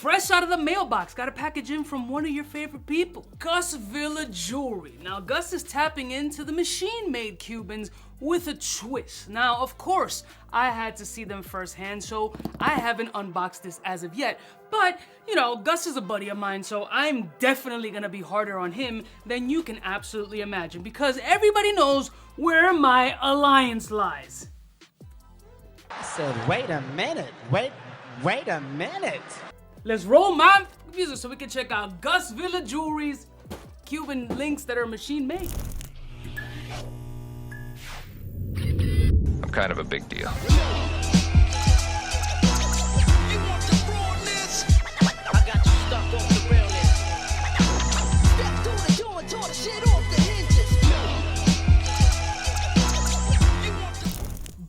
fresh out of the mailbox, got a package in from one of your favorite people, Gus Villa Jewelry. Now, Gus is tapping into the machine-made Cubans with a twist. Now, of course, I had to see them firsthand, so I haven't unboxed this as of yet. But, you know, Gus is a buddy of mine, so I'm definitely gonna be harder on him than you can absolutely imagine, because everybody knows where my alliance lies. I said, wait a minute, wait a minute. Let's roll my music so we can check out Gus Villa Jewelry's Cuban links that are machine-made. I'm kind of a big deal.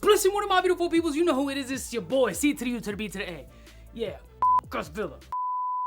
Blessing, one of my beautiful peoples, you know who it is. It's your boy, C to the U to the B to the A. Yeah, Gus Villa.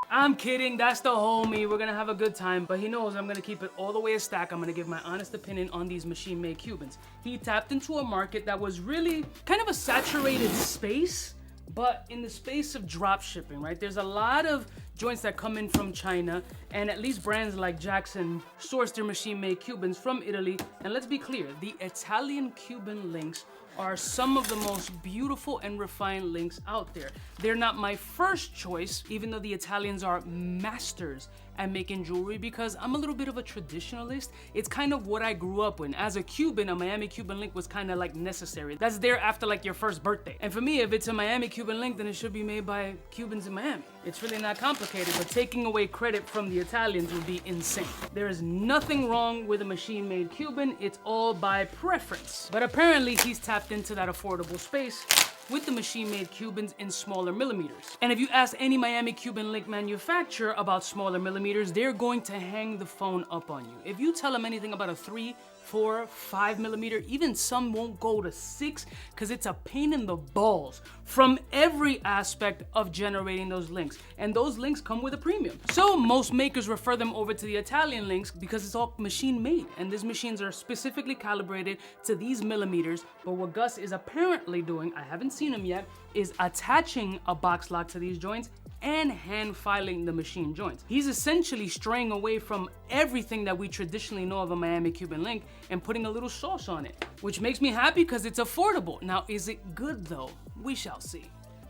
I'm kidding, that's the homie. We're gonna have a good time, but he knows I'm gonna keep it all the way a stack. I'm gonna give my honest opinion on these machine-made Cubans. He tapped into a market that was really kind of a saturated space, but in the space of drop shipping, right? There's a lot of joints that come in from China, and at least brands like Jaxxon source their machine-made Cubans from Italy. And let's be clear, the Italian Cuban links are some of the most beautiful and refined links out there. They're not my first choice, even though the Italians are masters at making jewelry, because I'm a little bit of a traditionalist. It's kind of what I grew up with. As a Cuban, a Miami Cuban link was kind of like necessary. That's there after like your first birthday. And for me, if it's a Miami Cuban link, then it should be made by Cubans in Miami. It's really not complicated, but taking away credit from the Italians would be insane. There is nothing wrong with a machine-made Cuban. It's all by preference. But apparently he's tapped into that affordable space with the machine-made Cubans in smaller millimeters. And if you ask any Miami Cuban link manufacturer about smaller millimeters, they're going to hang the phone up on you. If you tell them anything about a 3, 4, 5 millimeter, even some won't go to 6, because it's a pain in the balls from every aspect of generating those links. And those links come with a premium. So most makers refer them over to the Italian links because it's all machine made. And these machines are specifically calibrated to these millimeters. But what Gus is apparently doing, I haven't seen him yet, is attaching a box lock to these joints and hand filing the machine joints. He's essentially straying away from everything that we traditionally know of a Miami Cuban link and putting a little sauce on it, which makes me happy because it's affordable. Now, is it good though? We shall see.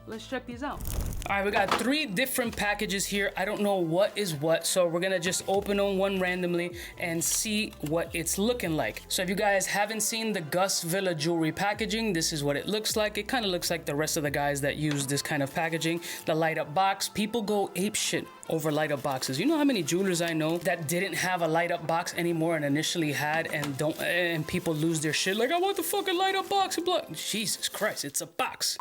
Let's check these out. All right, we got 3 different packages here. I don't know what is what, so we're gonna just open them one randomly and see what it's looking like. So if you guys haven't seen the Gus Villa Jewelry packaging, this is what it looks like. It kind of looks like the rest of the guys that use this kind of packaging. The light up box, people go ape shit over light up boxes. You know how many jewelers I know that didn't have a light up box anymore and initially had and people lose their shit like, I want the fucking light up box and blah. Jesus Christ, it's a box.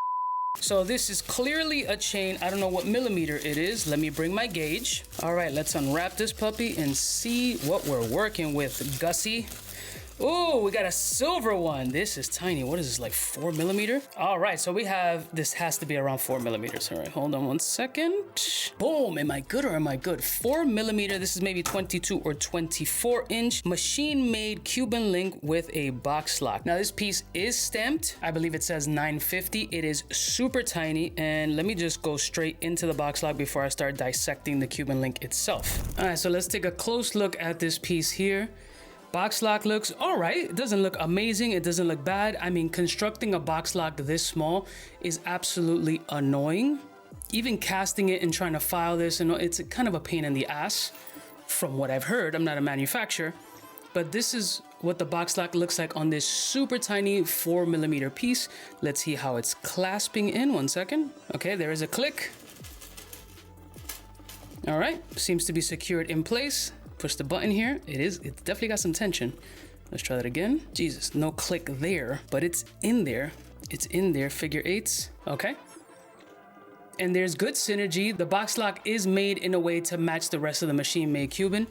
So this is clearly a chain. I don't know what millimeter it is. Let me bring my gauge. All right, let's unwrap this puppy and see what we're working with, Gussie. Oh, we got a silver one. This is tiny. What is this, like 4 millimeter? All right, so we have, this has to be around 4 millimeters. All right, hold on one second. Boom, am I good or am I good? 4 millimeter, this is maybe 22 or 24 inch machine-made Cuban link with a box lock. Now this piece is stamped. I believe it says 950. It is super tiny, and let me just go straight into the box lock before I start dissecting the Cuban link itself. All right, so let's take a close look at this piece here. Box lock looks all right. It doesn't look amazing. It doesn't look bad. I mean, constructing a box lock this small is absolutely annoying. Even casting it and trying to file this, and it's kind of a pain in the ass from what I've heard. I'm not a manufacturer, but this is what the box lock looks like on this super tiny 4 millimeter piece. Let's see how it's clasping in. 1 second. Okay, there is a click. All right, seems to be secured in place. Push the button here. It's definitely got some tension. Let's try that again. Jesus, no click there, but it's in there. It's in there, figure 8s, okay. And there's good synergy. The box lock is made in a way to match the rest of the machine-made Cuban.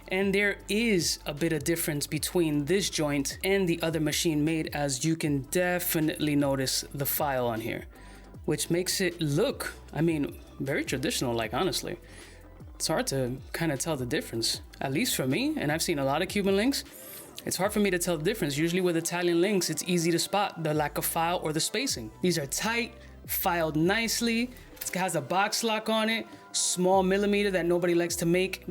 And there is a bit of difference between this joint and the other machine-made, as you can definitely notice the file on here, which makes it look, I mean, very traditional, like honestly. It's hard to kind of tell the difference, at least for me, and I've seen a lot of Cuban links. It's hard for me to tell the difference. Usually with Italian links, it's easy to spot the lack of file or the spacing. These are tight, filed nicely, It has a box lock on it, small millimeter that nobody likes to make,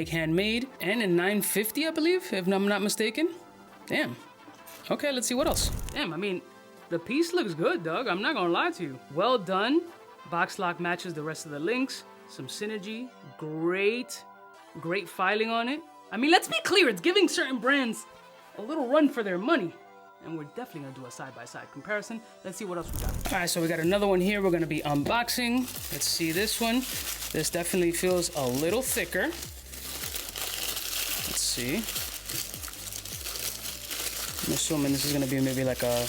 handmade, and a 950, I believe, if I'm not mistaken. Damn. Okay, let's see what else. Damn, I mean, the piece looks good, dog. I'm not gonna lie to you. Well done. Box lock matches the rest of the links. Some synergy. Great filing on it. I mean, let's be clear, it's giving certain brands a little run for their money. And we're definitely gonna do a side-by-side comparison. Let's see what else we got. All right, so we got another one here we're gonna be unboxing. Let's see this one. This definitely feels a little thicker. Let's see. I'm assuming this is gonna be maybe like a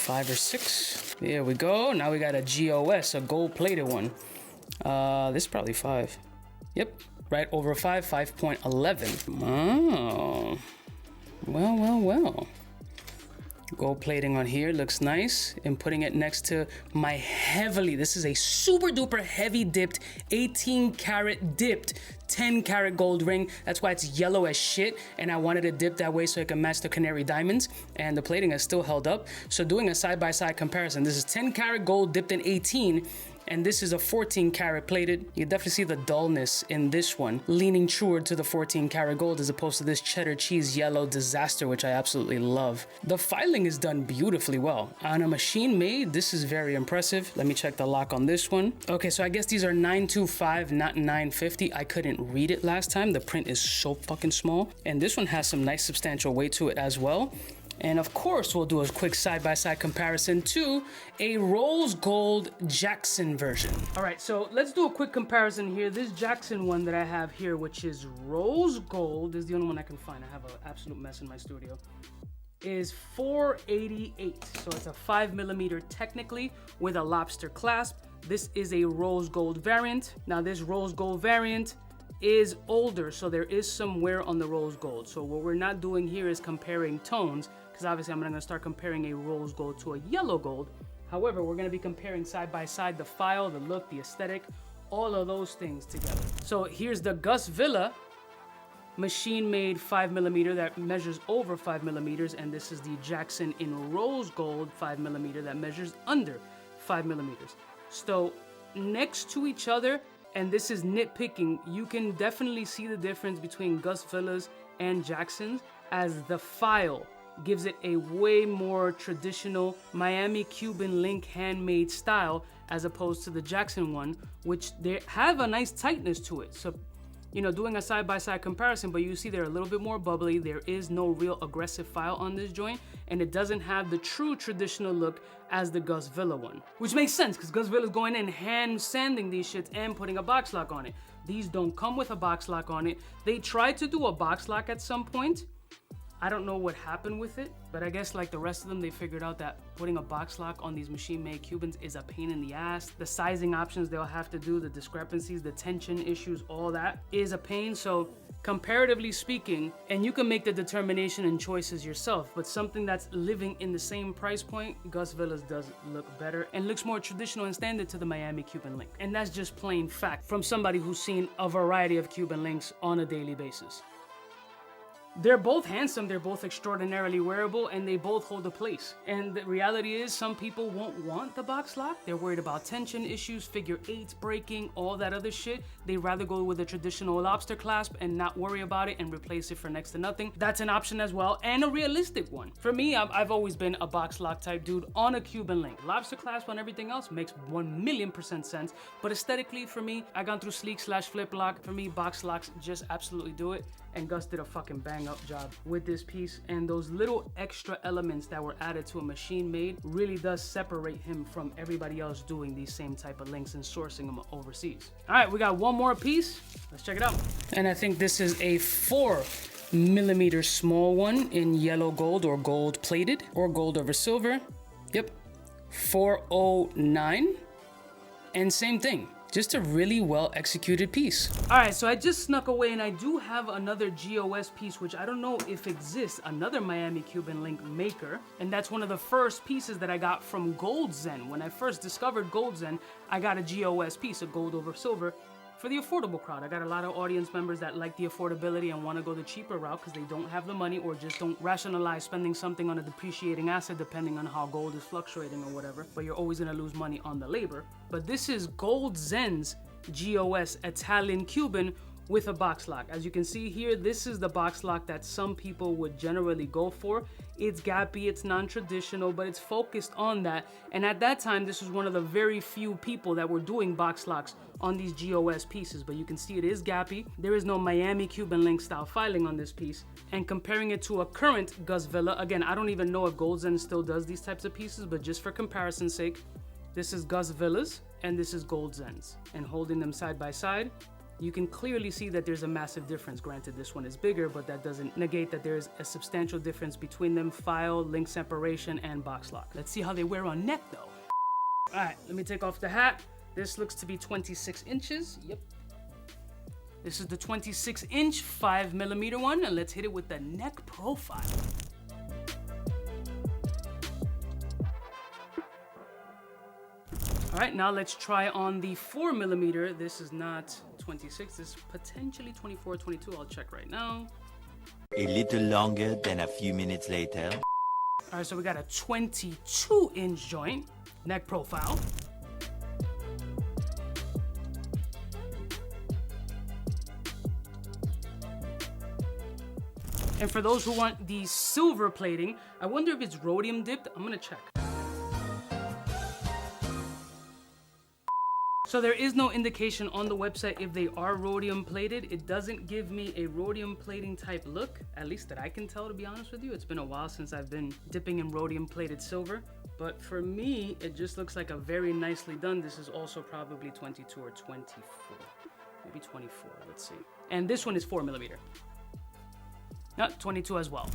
5 or 6. There we go. Now we got a GOS, a gold-plated one. This is probably 5. Yep, right over 5, 5.11. Oh. Well. Gold plating on here looks nice. And putting it next to my this is a super duper heavy dipped, 18 karat dipped, 10 karat gold ring. That's why it's yellow as shit. And I wanted it dipped that way so it can match the canary diamonds. And the plating has still held up. So doing a side-by-side comparison, this is 10 karat gold dipped in 18. And this is a 14 karat plated. You can definitely see the dullness in this one, leaning truer to the 14 karat gold as opposed to this cheddar cheese yellow disaster, which I absolutely love. The filing is done beautifully well. On a machine made, this is very impressive. Let me check the lock on this one. Okay, so I guess these are 925, not 950. I couldn't read it last time. The print is so fucking small. And this one has some nice substantial weight to it as well. And of course, we'll do a quick side-by-side comparison to a rose gold Jaxxon version. All right, so let's do a quick comparison here. This Jaxxon one that I have here, which is rose gold, is the only one I can find. I have an absolute mess in my studio, is $488. So it's a 5mm technically with a lobster clasp. This is a rose gold variant. Now this rose gold variant is older, so there is some wear on the rose gold. So what we're not doing here is comparing tones, because obviously I'm not going to start comparing a rose gold to a yellow gold. However, we're going to be comparing side by side the file, the look, the aesthetic, all of those things together. So here's the Gus Villa machine made 5mm that measures over 5mm, and this is the Jaxxon in rose gold 5mm that measures under 5mm. So next to each other, and this is nitpicking, you can definitely see the difference between Gus Villa's and Jaxxon's, as the file gives it a way more traditional Miami Cuban link handmade style as opposed to the Jaxxon one, which they have a nice tightness to it. So, you know, doing a side-by-side comparison, but you see they're a little bit more bubbly. There is no real aggressive file on this joint, and it doesn't have the true traditional look as the Gus Villa one, which makes sense because Gus Villa's going in hand sanding these shits and putting a box lock on it. These don't come with a box lock on it. They tried to do a box lock at some point. I don't know what happened with it, but I guess like the rest of them, they figured out that putting a box lock on these machine-made Cubans is a pain in the ass. The sizing options they'll have to do, the discrepancies, the tension issues, all that is a pain. So comparatively speaking, and you can make the determination and choices yourself, but something that's living in the same price point, Gus Villa's does look better and looks more traditional and standard to the Miami Cuban link. And that's just plain fact from somebody who's seen a variety of Cuban links on a daily basis. They're both handsome, they're both extraordinarily wearable, and they both hold a place. And the reality is, some people won't want the box lock. They're worried about tension issues, figure eights breaking, all that other shit. They'd rather go with a traditional lobster clasp and not worry about it and replace it for next to nothing. That's an option as well, and a realistic one. For me, I've always been a box lock type dude on a Cuban link. Lobster clasp on everything else makes 1,000,000% sense, but aesthetically for me, I gone through sleek/flip lock. For me, box locks just absolutely do it. And Gus did a fucking bang up job with this piece, and those little extra elements that were added to a machine made really does separate him from everybody else doing these same type of links and sourcing them overseas. All right, we got one more piece. Let's check it out. And I think this is a 4mm small one in yellow gold or gold plated or gold over silver. Yep, 409. And same thing. Just a really well executed piece. All right, so I just snuck away and I do have another GOS piece, which I don't know if exists, another Miami Cuban link maker. And that's one of the first pieces that I got from GoldZenn. When I first discovered GoldZenn, I got a GOS piece, a gold over silver for the affordable crowd. I got a lot of audience members that like the affordability and want to go the cheaper route because they don't have the money or just don't rationalize spending something on a depreciating asset depending on how gold is fluctuating or whatever, but you're always going to lose money on the labor. But this is GoldZenn's GOS Italian Cuban with a box lock. As you can see here, this is the box lock that some people would generally go for. It's gappy, it's non-traditional, but it's focused on that. And at that time, this was one of the very few people that were doing box locks on these GOS pieces. But you can see it is gappy. There is no Miami Cuban link style filing on this piece. And comparing it to a current Gus Villa, again, I don't even know if GoldZenn still does these types of pieces, but just for comparison's sake, this is Gus Villa's and this is GoldZenn's. And holding them side by side, you can clearly see that there's a massive difference. Granted, this one is bigger, but that doesn't negate that there's a substantial difference between them: file, link separation, and box lock. Let's see how they wear on neck though. All right, let me take off the hat. This looks to be 26 inches. Yep. This is the 26-inch 5mm one, and let's hit it with the neck profile. All right, now let's try on the 4mm. This is not 26, this is potentially 24, 22. I'll check right now. A little longer than a few minutes later. All right, so we got a 22-inch joint, neck profile. And for those who want the silver plating, I wonder if it's rhodium dipped. I'm gonna check. So there is no indication on the website if they are rhodium plated. It doesn't give me a rhodium plating type look, at least that I can tell, to be honest with you. It's been a while since I've been dipping in rhodium plated silver, but for me, it just looks like a very nicely done. This is also probably 22 or 24, maybe 24, let's see. And this one is 4mm. No, 22 as well.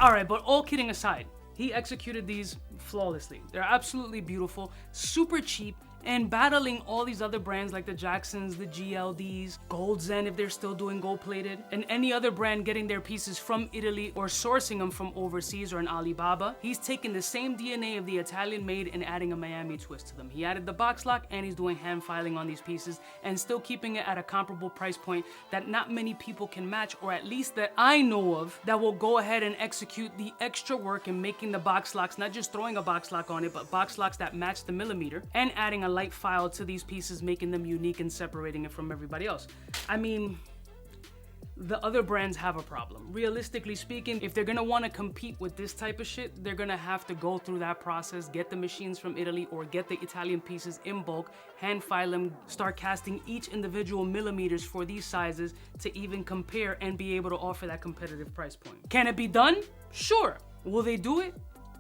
All right, but all kidding aside, he executed these flawlessly. They're absolutely beautiful, super cheap, and battling all these other brands like the Jaxxons, the GLDs, GoldZenn if they're still doing gold plated, and any other brand getting their pieces from Italy or sourcing them from overseas or an Alibaba. He's taken the same DNA of the Italian made and adding a Miami twist to them. He added the box lock and he's doing hand filing on these pieces and still keeping it at a comparable price point that not many people can match, or at least that I know of, that will go ahead and execute the extra work in making the box locks, not just throwing a box lock on it, but box locks that match the millimeter and adding a light file to these pieces, making them unique and separating it from everybody else. I mean, the other brands have a problem. Realistically speaking, if they're gonna wanna compete with this type of shit, they're gonna have to go through that process, get the machines from Italy or get the Italian pieces in bulk, hand file them, start casting each individual millimeters for these sizes to even compare and be able to offer that competitive price point. Can it be done? Sure. Will they do it?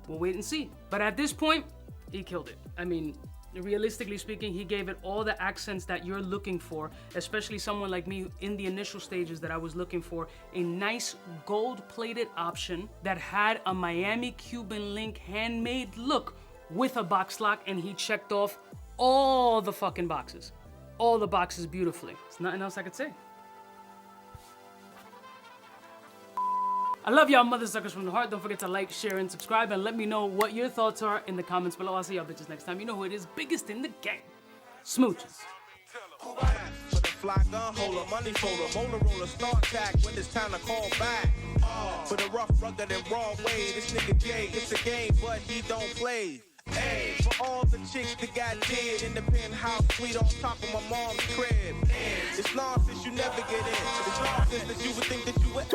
We'll wait and see. But at this point, he killed it. I mean, realistically speaking, he gave it all the accents that you're looking for, especially someone like me in the initial stages that I was looking for a nice gold-plated option that had a Miami Cuban link handmade look with a box lock, and he checked off all the fucking boxes. All the boxes beautifully. There's nothing else I could say. I love y'all mother suckers from the heart. Don't forget to like, share, and subscribe, and let me know what your thoughts are in the comments below. I'll see y'all bitches next time. You know who it is, biggest in the game. Smooches. For the fly gun holder, money folder, molar roller, start tack when it's time to call back. For the rough, rugged, and raw way, this nigga Jay, it's a game, but he don't play. Hey, for all the chicks that got dead in the penthouse suite on top of my mom's crib. It's nonsense you never get in. It's nonsense that you would think that you would.